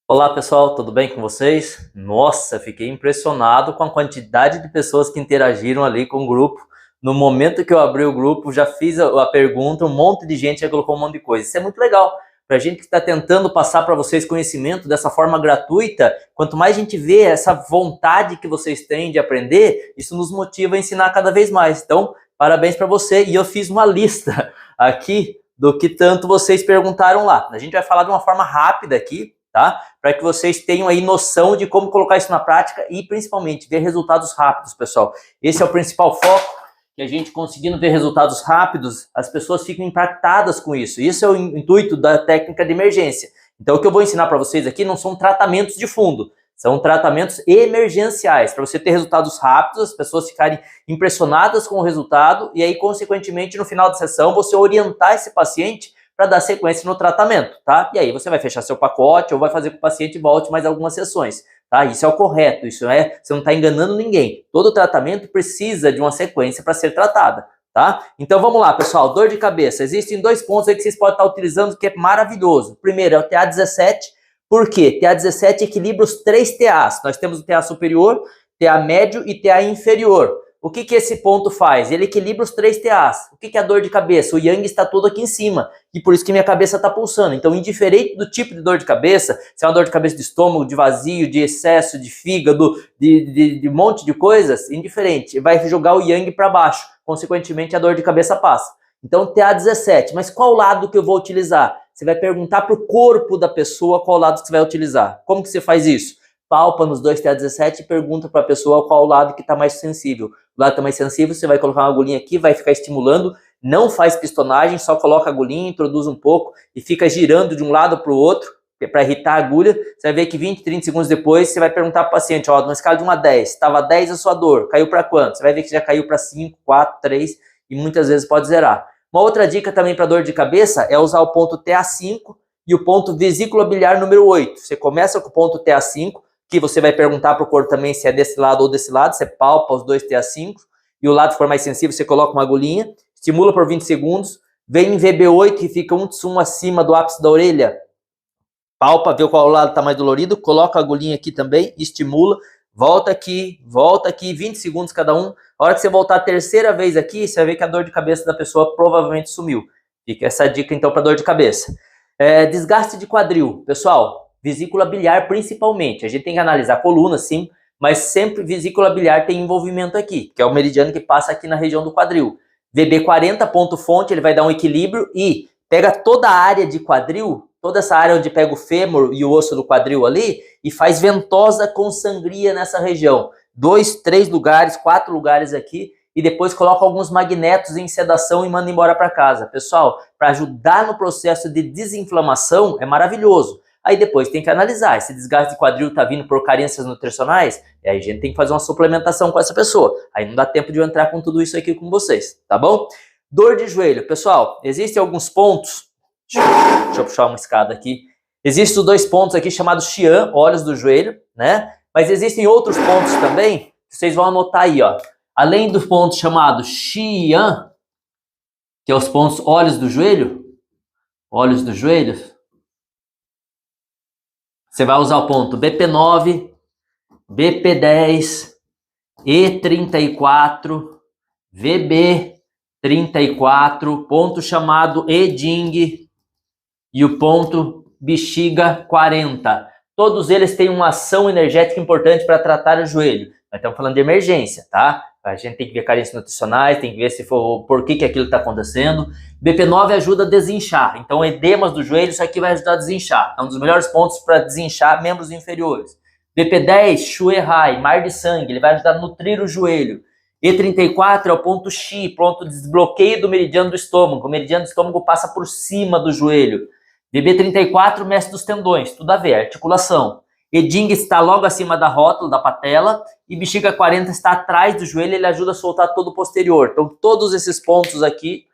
Olá pessoal, tudo bem com vocês? Nossa, fiquei impressionado com a quantidade de pessoas que interagiram ali com o grupo. No momento que eu abri o grupo, já fiz a pergunta, um monte de gente já colocou um monte de coisa. Isso é muito legal. Para a gente que está tentando passar para vocês conhecimento dessa forma gratuita, quanto mais a gente vê essa vontade que vocês têm de aprender, isso nos motiva a ensinar cada vez mais. Então, parabéns para você. E eu fiz uma lista aqui do que tanto vocês perguntaram lá. A gente vai falar de uma forma rápida aqui, tá? Para que vocês tenham aí noção de como colocar isso na prática e principalmente ver resultados rápidos, pessoal. Esse é o principal foco, que a gente conseguindo ver resultados rápidos, as pessoas ficam impactadas com isso. Isso é o intuito da técnica de emergência. Então o que eu vou ensinar para vocês aqui não são tratamentos de fundo, são tratamentos emergenciais, para você ter resultados rápidos, as pessoas ficarem impressionadas com o resultado e aí, consequentemente, no final da sessão, você orientar esse paciente para dar sequência no tratamento, tá? E aí você vai fechar seu pacote ou vai fazer com que o paciente volte mais algumas sessões, tá? Isso é o correto, isso é, você não está enganando ninguém. Todo tratamento precisa de uma sequência para ser tratada, tá? Então vamos lá, pessoal, dor de cabeça. Existem dois pontos aí que vocês podem estar utilizando que é maravilhoso. Primeiro é o TA17, por quê? TA17 equilibra os três TAs. Nós temos o TA superior, TA médio e TA inferior. O que esse ponto faz? Ele equilibra os três TAs. O que é a dor de cabeça? O Yang está todo aqui em cima. E por isso que minha cabeça está pulsando. Então, indiferente do tipo de dor de cabeça, se é uma dor de cabeça de estômago, de vazio, de excesso, de fígado, de um monte de coisas, indiferente. Vai jogar o Yang para baixo. Consequentemente, a dor de cabeça passa. Então, TA17. Mas qual lado que eu vou utilizar? Você vai perguntar para o corpo da pessoa qual lado que você vai utilizar. Como que você faz isso? Palpa nos dois TA17 e pergunta para a pessoa qual lado que está mais sensível. O lado está mais sensível, você vai colocar uma agulhinha aqui, vai ficar estimulando, não faz pistonagem, só coloca a agulhinha, introduz um pouco e fica girando de um lado para o outro, para irritar a agulha. Você vai ver que 20, 30 segundos depois, você vai perguntar para o paciente, ó, numa escala de 1 a 10, estava 10 a sua dor, caiu para quanto? Você vai ver que já caiu para 5, 4, 3 e muitas vezes pode zerar. Uma outra dica também para dor de cabeça é usar o ponto TA5 e o ponto vesícula biliar número 8. Você começa com o ponto TA5, que você vai perguntar para o corpo também se é desse lado ou desse lado, você palpa os dois TA5, e o lado que for mais sensível, você coloca uma agulhinha, estimula por 20 segundos, vem em VB8, que fica um tsum acima do ápice da orelha, palpa, vê qual lado está mais dolorido, coloca a agulhinha aqui também, estimula, volta aqui, 20 segundos cada um. A hora que você voltar a terceira vez aqui, você vai ver que a dor de cabeça da pessoa provavelmente sumiu. Fica essa dica então para dor de cabeça. Desgaste de quadril, pessoal, vesícula biliar principalmente. A gente tem que analisar a coluna, sim, mas sempre vesícula biliar tem envolvimento aqui, que é o meridiano que passa aqui na região do quadril. VB40, ponto fonte, ele vai dar um equilíbrio e pega toda a área de quadril, toda essa área onde pega o fêmur e o osso do quadril ali, e faz ventosa com sangria nessa região. 2, 3 lugares, 4 lugares aqui, e depois coloca alguns magnetos em sedação e manda embora para casa. Pessoal, para ajudar no processo de desinflamação, é maravilhoso. Aí depois tem que analisar, esse desgaste de quadril está vindo por carências nutricionais, e aí a gente tem que fazer uma suplementação com essa pessoa. Aí não dá tempo de eu entrar com tudo isso aqui com vocês, tá bom? Dor de joelho, pessoal, existem alguns pontos, deixa eu puxar uma escada aqui, existem os dois pontos aqui chamados Xian, olhos do joelho, né? Mas existem outros pontos também, que vocês vão anotar aí, ó. Além do ponto chamado Xian, que é os pontos olhos do joelho, você vai usar o ponto BP9, BP10, E34, VB34, ponto chamado Eding e o ponto bexiga 40. Todos eles têm uma ação energética importante para tratar o joelho. Nós estamos falando de emergência, tá? A gente tem que ver carências nutricionais, tem que ver se for por que aquilo está acontecendo. BP9 ajuda a desinchar. Então, edemas do joelho, isso aqui vai ajudar a desinchar. É um dos melhores pontos para desinchar membros inferiores. BP10, Shuehai, mar de sangue, ele vai ajudar a nutrir o joelho. E34 é o ponto Xi, ponto de desbloqueio do meridiano do estômago. O meridiano do estômago passa por cima do joelho. VB34, mestre dos tendões, tudo a ver, articulação. Eding está logo acima da rótula, da patela, e bexiga 40 está atrás do joelho, ele ajuda a soltar todo o posterior. Então, todos esses pontos aqui,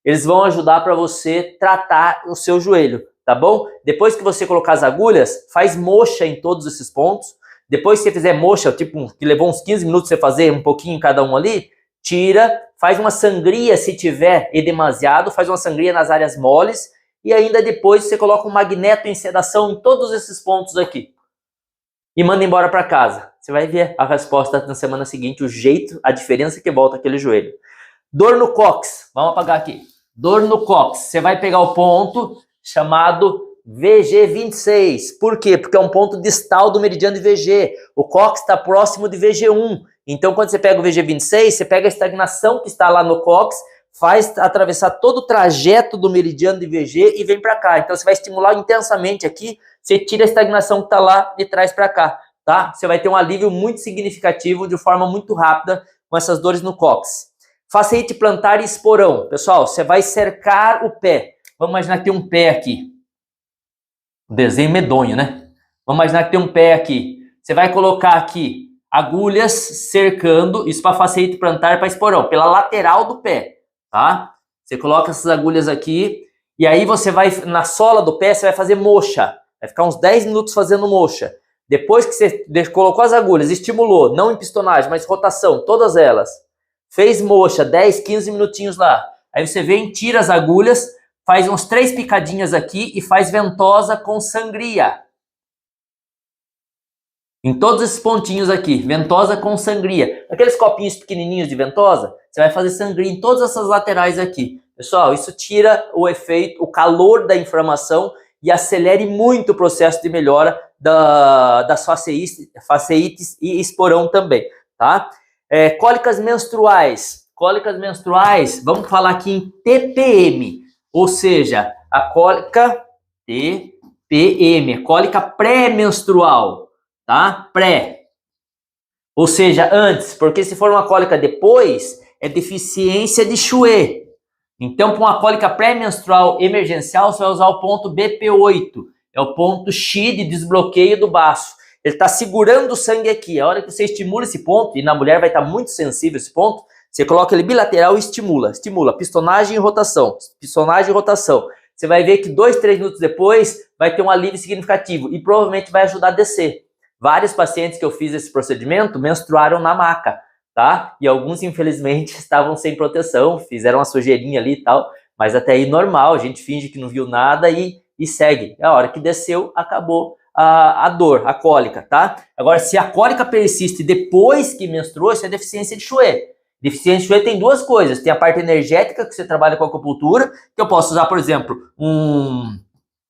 eles vão ajudar para você tratar o seu joelho, tá bom? Depois que você colocar as agulhas, faz moxa em todos esses pontos. Depois que você fizer moxa, tipo, que levou uns 15 minutos você fazer um pouquinho em cada um ali, tira, faz uma sangria se tiver edemasiado, faz uma sangria nas áreas moles, e ainda depois você coloca um magneto em sedação em todos esses pontos aqui e manda embora para casa. Você vai ver a resposta na semana seguinte, o jeito, a diferença que volta aquele joelho. Dor no cóccix, vamos apagar aqui. Dor no cóccix, você vai pegar o ponto chamado VG26. Por quê? Porque é um ponto distal do meridiano de VG. O cóccix está próximo de VG1. Então, quando você pega o VG26, você pega a estagnação que está lá no cóccix, faz atravessar todo o trajeto do meridiano de VG e vem para cá. Então, você vai estimular intensamente aqui, você tira a estagnação que está lá e traz para cá, tá? Você vai ter um alívio muito significativo de forma muito rápida com essas dores no cóccix. Fasciite plantar e esporão. Pessoal, você vai cercar o pé. Vamos imaginar que tem um pé aqui. O desenho medonho, né? Vamos imaginar que tem um pé aqui. Você vai colocar aqui agulhas cercando, isso para fasciite plantar para esporão, pela lateral do pé, tá? Você coloca essas agulhas aqui e aí você vai, na sola do pé, você vai fazer moxa. Vai ficar uns 10 minutos fazendo moxa. Depois que você colocou as agulhas, estimulou, não em pistonagem, mas rotação, todas elas. Fez moxa, 10, 15 minutinhos lá. Aí você vem, tira as agulhas, faz uns 3 picadinhas aqui e faz ventosa com sangria. Em todos esses pontinhos aqui, ventosa com sangria. Aqueles copinhos pequenininhos de ventosa, você vai fazer sangria em todas essas laterais aqui. Pessoal, isso tira o efeito, o calor da inflamação e acelere muito o processo de melhora das fasciites e esporão também, tá? Cólicas menstruais. Cólicas menstruais, vamos falar aqui em TPM, ou seja, a cólica TPM, cólica pré-menstrual, tá? Pré. Ou seja, antes, porque se for uma cólica depois, é deficiência de Chouet. Então, para uma cólica pré-menstrual emergencial, você vai usar o ponto BP8. É o ponto X de desbloqueio do baço. Ele está segurando o sangue aqui. A hora que você estimula esse ponto, e na mulher vai estar muito sensível esse ponto, você coloca ele bilateral e estimula. Estimula, pistonagem e rotação. Pistonagem e rotação. Você vai ver que 2, 3 minutos depois vai ter um alívio significativo e provavelmente vai ajudar a descer. Vários pacientes que eu fiz esse procedimento menstruaram na maca, tá? E alguns, infelizmente, estavam sem proteção, fizeram uma sujeirinha ali e tal, mas até aí normal, a gente finge que não viu nada e segue. A hora que desceu, acabou a dor, a cólica, tá? Agora, se a cólica persiste depois que menstruou, isso é deficiência de Chouet. Deficiência de Chouet tem duas coisas. Tem a parte energética, que você trabalha com acupuntura, que eu posso usar, por exemplo, um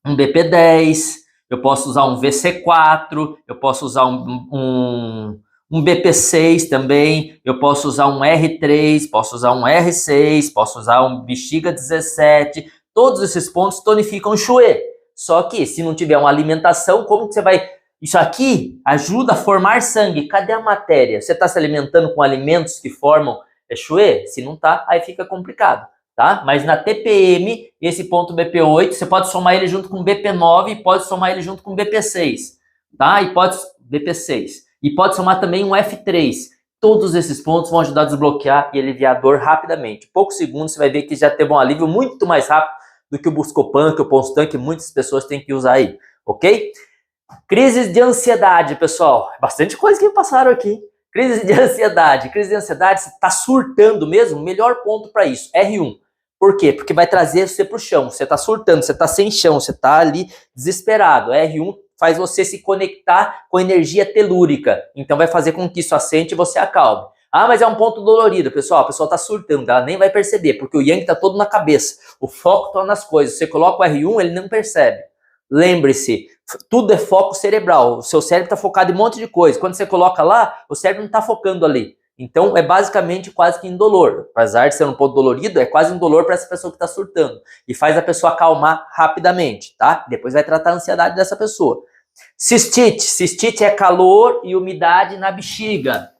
BP10, eu posso usar um VC4, eu posso usar um BP6 também, eu posso usar um R3, posso usar um R6, posso usar um bexiga 17. Todos esses pontos tonificam o Chouet. Só que se não tiver uma alimentação, como que você vai... Isso aqui ajuda a formar sangue. Cadê a matéria? Você está se alimentando com alimentos que formam Chouet? Se não está, aí fica complicado, tá? Mas na TPM, esse ponto BP8, você pode somar ele junto com BP9 e pode somar ele junto com BP6, tá? BP6. E pode somar também um F3. Todos esses pontos vão ajudar a desbloquear e aliviar a dor rapidamente. Poucos segundos você vai ver que já teve um alívio muito mais rápido do que o Buscopan, que o Ponstan, que muitas pessoas têm que usar aí, ok? Crises de ansiedade, pessoal. Bastante coisa que passaram aqui. Crise de ansiedade. Crise de ansiedade, você está surtando mesmo? Melhor ponto para isso, R1. Por quê? Porque vai trazer você para o chão. Você está surtando, você está sem chão, você está ali desesperado. R1 faz você se conectar com energia telúrica. Então vai fazer com que isso assente e você acalme. Ah, mas é um ponto dolorido, pessoal. A pessoa está surtando, ela nem vai perceber, porque o Yang está todo na cabeça. O foco está nas coisas. Você coloca o R1, ele não percebe. Lembre-se, tudo é foco cerebral. O seu cérebro está focado em um monte de coisa. Quando você coloca lá, o cérebro não está focando ali. Então, é basicamente quase que indolor. Apesar de ser um ponto dolorido, é quase indolor para essa pessoa que está surtando. E faz a pessoa acalmar rapidamente, tá? Depois vai tratar a ansiedade dessa pessoa. Cistite. Cistite é calor e umidade na bexiga.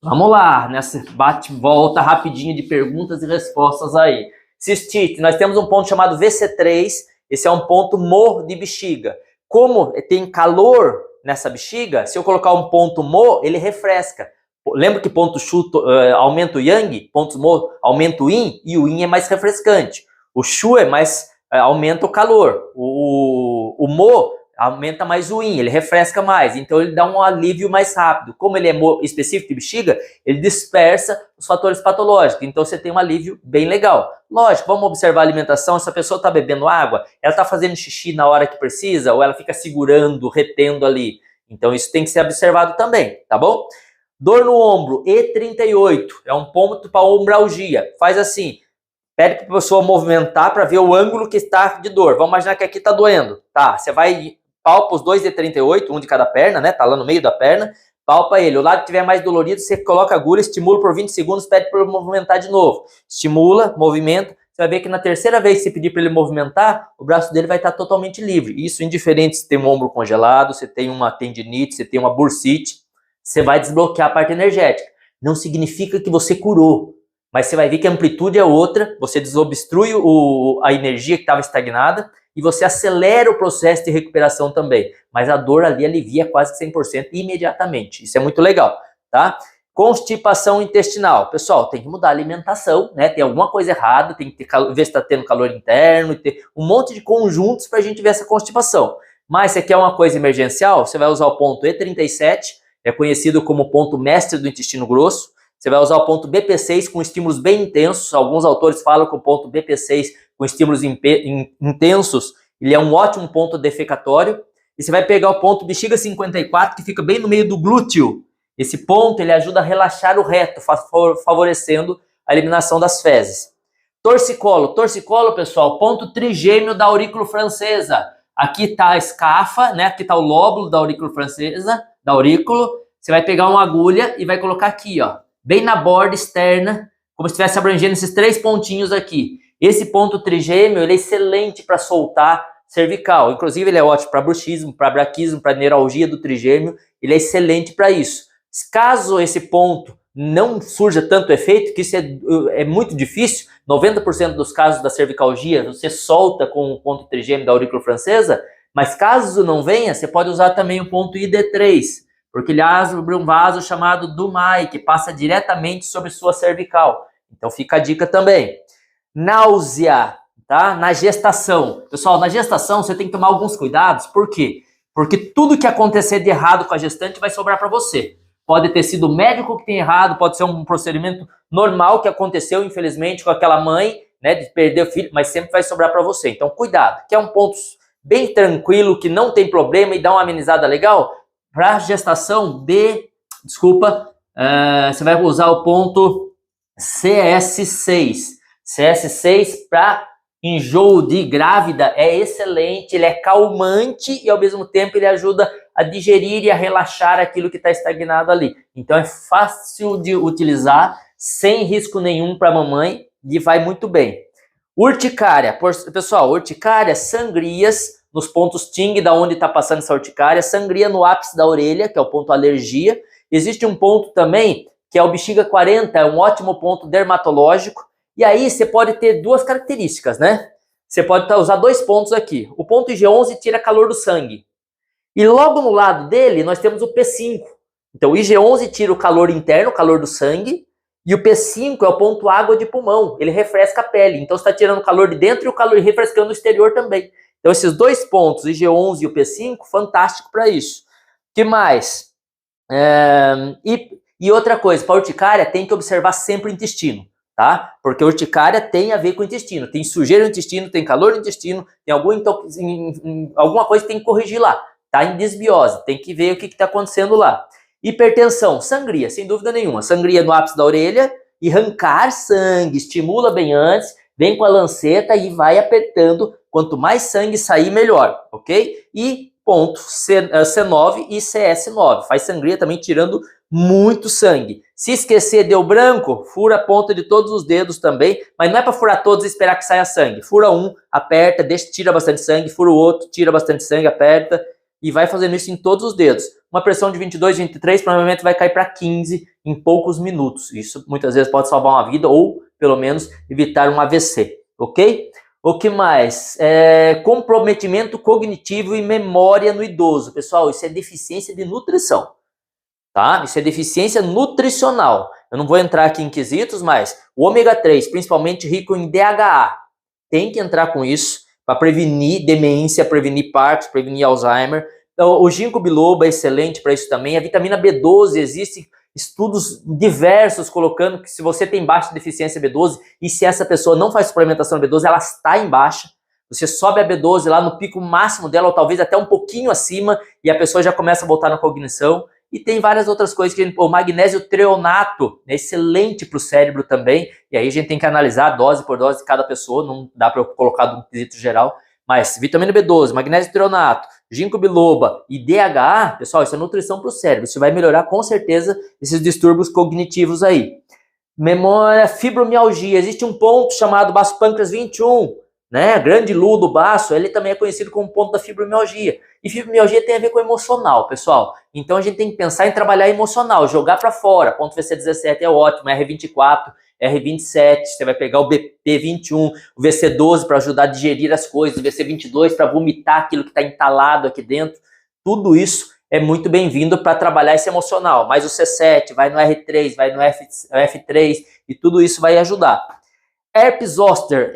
Vamos lá, nessa bate-volta rapidinho de perguntas e respostas aí. Cistite, nós temos um ponto chamado VC3, esse é um ponto Mo de bexiga. Como tem calor nessa bexiga, se eu colocar um ponto Mo, ele refresca. Lembra que ponto Shu aumenta o Yang, pontos Mo aumenta o Yin, e o Yin é mais refrescante. O Shu é mais aumenta o calor. O Mo aumenta mais o yin, ele refresca mais, então ele dá um alívio mais rápido. Como ele é específico de bexiga, ele dispersa os fatores patológicos, então você tem um alívio bem legal. Lógico, vamos observar a alimentação, essa pessoa está bebendo água, ela está fazendo xixi na hora que precisa, ou ela fica segurando, retendo ali. Então isso tem que ser observado também, tá bom? Dor no ombro, E38, é um ponto para ombralgia. Faz assim, pede para a pessoa movimentar para ver o ângulo que está de dor. Vamos imaginar que aqui está doendo. Tá, você vai, palpa os dois E38, um de cada perna, né? Tá lá no meio da perna, palpa ele. O lado que tiver mais dolorido, você coloca a agulha, estimula por 20 segundos, pede para ele movimentar de novo. Estimula, movimenta. Você vai ver que na terceira vez que você pedir para ele movimentar, o braço dele vai estar totalmente livre. Isso indiferente se tem um ombro congelado, se tem uma tendinite, se tem uma bursite. Você vai desbloquear a parte energética. Não significa que você curou, mas você vai ver que a amplitude é outra, você desobstrui a energia que estava estagnada e você acelera o processo de recuperação também. Mas a dor ali alivia quase 100% imediatamente. Isso é muito legal, tá? Constipação intestinal. Pessoal, tem que mudar a alimentação, né? Tem alguma coisa errada, tem que ver se está tendo calor interno, ter um monte de conjuntos para a gente ver essa constipação. Mas se quer uma coisa emergencial, você vai usar o ponto E37, é conhecido como ponto mestre do intestino grosso. Você vai usar o ponto BP6 com estímulos bem intensos. Alguns autores falam que o ponto BP6 com estímulos intensos, ele é um ótimo ponto defecatório. E você vai pegar o ponto bexiga 54, que fica bem no meio do glúteo. Esse ponto, ele ajuda a relaxar o reto, favorecendo a eliminação das fezes. Torcicolo. Torcicolo, pessoal, ponto trigêmeo da aurícula francesa. Aqui está a escafa, né? Aqui está o lóbulo da aurícula francesa, da aurícula. Você vai pegar uma agulha e vai colocar aqui, ó, bem na borda externa, como se estivesse abrangendo esses 3 pontinhos aqui. Esse ponto trigêmeo, ele é excelente para soltar cervical. Inclusive, ele é ótimo para bruxismo, para braquismo, para neuralgia do trigêmeo. Ele é excelente para isso. Caso esse ponto não surja tanto efeito, que isso é muito difícil, 90% dos casos da cervicalgia você solta com o ponto trigêmeo da aurícula francesa, mas caso não venha, você pode usar também o ponto ID3, porque ele abre um vaso chamado Dumai, que passa diretamente sobre sua cervical. Então fica a dica também. Náusea, tá? Na gestação. Pessoal, na gestação você tem que tomar alguns cuidados. Por quê? Porque tudo que acontecer de errado com a gestante vai sobrar para você. Pode ter sido o médico que tem errado, pode ser um procedimento normal que aconteceu, infelizmente, com aquela mãe, né, de perder o filho, mas sempre vai sobrar para você. Então, cuidado, que é um ponto bem tranquilo, que não tem problema e dá uma amenizada legal. Para gestação você vai usar o ponto CS6. CS6 para enjoo de grávida é excelente, ele é calmante e ao mesmo tempo ele ajuda a digerir e a relaxar aquilo que está estagnado ali. Então é fácil de utilizar, sem risco nenhum para a mamãe e vai muito bem. Urticária, pessoal, urticária, sangrias nos pontos Ting, da onde está passando essa urticária, sangria no ápice da orelha, que é o ponto alergia. Existe um ponto também, que é o bexiga 40, é um ótimo ponto dermatológico. E aí você pode ter 2 características, né? Você pode usar 2 pontos aqui. O ponto IG11 tira calor do sangue. E logo no lado dele, nós temos o P5. Então, o IG11 tira o calor interno, o calor do sangue. E o P5 é o ponto água de pulmão. Ele refresca a pele. Então, você está tirando o calor de dentro e o calor refrescando o exterior também. Então, esses 2 pontos, o IG11 e o P5, fantástico para isso. O que mais? E outra coisa, para a urticária, tem que observar sempre o intestino. Tá? Porque a urticária tem a ver com o intestino. Tem sujeira no intestino, tem calor no intestino, tem alguma coisa que tem que corrigir lá. Tá em desbiose, tem que ver o que está acontecendo lá. Hipertensão, sangria, sem dúvida nenhuma. Sangria no ápice da orelha e arrancar sangue. Estimula bem antes, vem com a lanceta e vai apertando. Quanto mais sangue sair, melhor, ok? E ponto C9 e CS9. Faz sangria também tirando muito sangue. Se esquecer, deu branco, fura a ponta de todos os dedos também, mas não é para furar todos e esperar que saia sangue. Fura um, aperta, tira bastante sangue, fura o outro, tira bastante sangue, aperta e vai fazendo isso em todos os dedos. Uma pressão de 22, 23 provavelmente vai cair para 15 em poucos minutos. Isso muitas vezes pode salvar uma vida ou pelo menos evitar um AVC, ok? O que mais? Comprometimento cognitivo e memória no idoso. Pessoal, isso é deficiência de nutrição. Tá? Isso é deficiência nutricional. Eu não vou entrar aqui em quesitos, mas o ômega 3, principalmente rico em DHA, tem que entrar com isso para prevenir demência, prevenir Parkinson, prevenir Alzheimer. Então, o ginkgo biloba é excelente para isso também. A vitamina B12, existem estudos diversos colocando que se você tem baixa deficiência B12 e se essa pessoa não faz suplementação de B12, ela está em baixa. Você sobe a B12 lá no pico máximo dela, ou talvez até um pouquinho acima, e a pessoa já começa a voltar na cognição. E tem várias outras coisas, que o magnésio treonato é excelente para o cérebro também, e aí a gente tem que analisar dose por dose de cada pessoa, não dá para eu colocar de um quesito geral, mas vitamina B12, magnésio treonato, ginkgo biloba e DHA, pessoal, isso é nutrição para o cérebro, isso vai melhorar com certeza esses distúrbios cognitivos aí. Memória, fibromialgia, existe um ponto chamado baço pâncreas 21, né, grande Lu do baço, ele também é conhecido como ponto da fibromialgia. E fibromialgia tem a ver com emocional, pessoal. Então a gente tem que pensar em trabalhar emocional, jogar para fora. Ponto VC17 é ótimo, R24, R27, você vai pegar o BP21, o VC12 para ajudar a digerir as coisas, o VC22 para vomitar aquilo que está entalado aqui dentro. Tudo isso é muito bem-vindo para trabalhar esse emocional. Mas o C7 vai no R3, vai no F3 e tudo isso vai ajudar. Herpes zoster,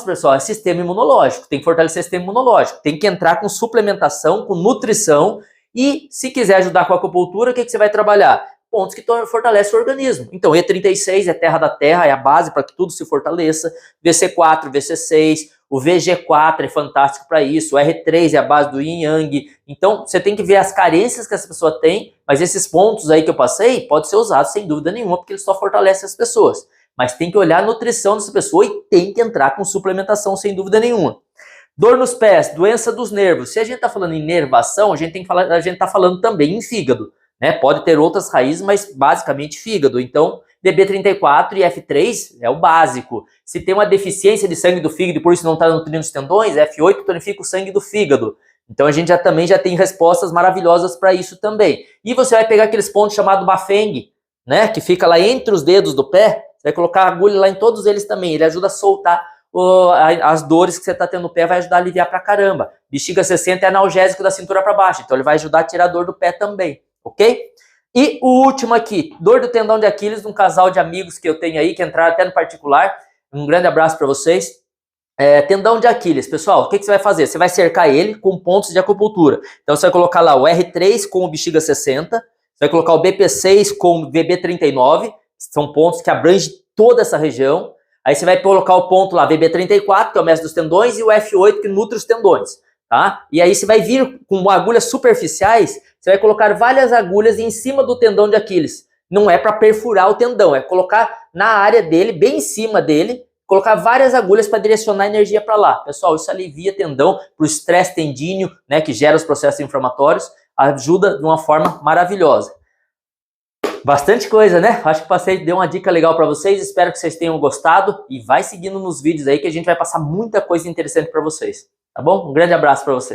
pessoal, é sistema imunológico, tem que fortalecer o sistema imunológico, tem que entrar com suplementação, com nutrição e se quiser ajudar com a acupuntura, o que você vai trabalhar? Pontos que fortalecem o organismo. Então E36 é terra da terra, é a base para que tudo se fortaleça, VC4, VC6, o VG4 é fantástico para isso, o R3 é a base do Yin Yang. Então você tem que ver as carências que essa pessoa tem, mas esses pontos aí que eu passei podem ser usados sem dúvida nenhuma, porque eles só fortalecem as pessoas. Mas tem que olhar a nutrição dessa pessoa e tem que entrar com suplementação, sem dúvida nenhuma. Dor nos pés, doença dos nervos. Se a gente está falando em inervação, a gente está falando também em fígado, né? Pode ter outras raízes, mas basicamente fígado. Então, DB34 e F3 é o básico. Se tem uma deficiência de sangue do fígado e por isso não está nutrindo os tendões, F8 tonifica o sangue do fígado. Então a gente também já tem respostas maravilhosas para isso também. E você vai pegar aqueles pontos chamados Bafeng, né? Que fica lá entre os dedos do pé. Vai colocar a agulha lá em todos eles também. Ele ajuda a soltar as dores que você está tendo no pé, vai ajudar a aliviar pra caramba. Bexiga 60 é analgésico da cintura para baixo, então ele vai ajudar a tirar a dor do pé também, ok? E o último aqui, dor do tendão de Aquiles, de um casal de amigos que eu tenho aí, que entraram até no particular. Um grande abraço para vocês. Tendão de Aquiles, pessoal, o que você vai fazer? Você vai cercar ele com pontos de acupuntura. Então você vai colocar lá o R3 com o bexiga 60, você vai colocar o BP6 com o VB39, são pontos que abrangem toda essa região. Aí você vai colocar o ponto lá, VB34, que é o mestre dos tendões, e o F8, que nutre os tendões, tá? E aí você vai vir com agulhas superficiais, você vai colocar várias agulhas em cima do tendão de Aquiles. Não é para perfurar o tendão, é colocar na área dele, bem em cima dele, colocar várias agulhas para direcionar a energia para lá. Pessoal, isso alivia tendão para o estresse tendíneo, né, que gera os processos inflamatórios, ajuda de uma forma maravilhosa. Bastante coisa, né? Acho que deu uma dica legal para vocês, espero que vocês tenham gostado e vai seguindo nos vídeos aí que a gente vai passar muita coisa interessante para vocês, tá bom? Um grande abraço para você.